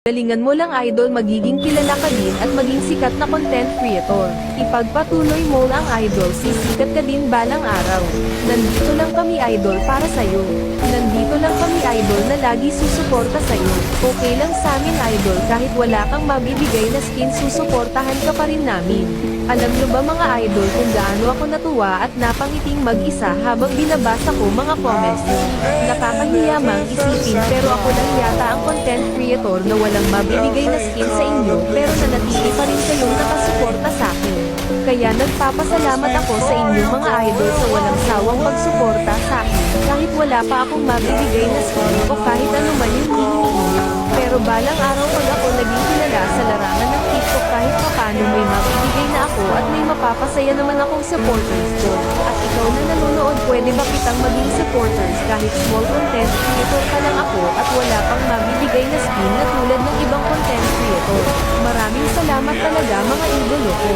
Galingan mo lang idol, magiging kilala ka din at maging sikat na content creator. Ipagpatuloy mo lang idol, sisikat ka din balang araw. Nandito lang kami idol para sa'yo. Nandito lang kami idol na lagi susuporta sa'yo. Okay lang sa amin idol, kahit wala kang mabibigay na skin, susuportahan ka pa rin namin. Alam nyo ba mga idol kung gaano ako natuwa at napangiting mag-isa habang binabasa ko mga comments nyo? Nakakahiya mang isipin pero ako lang yata ang content creator na walang mabibigay na skin sa inyo pero nanatili pa rin kayong nakasuporta sa akin. Kaya nagpapasalamat ako sa inyo mga idol sa walang sawang pagsuporta sa akin kahit wala pa akong mabibigay na skin o kahit ano man yung hinihingi nyo. Pero balang araw pag ako naging kilala sa larangan ng TikTok kahit papano may mabibigay na ako at may mapapasaya naman akong supporters ko. At ikaw na nanonood, pwede ba kitang maging supporters kahit small content creator pa lang ako at wala pang mabibigay na skin na tulad ng ibang content creator. Maraming salamat talaga mga idolo ko.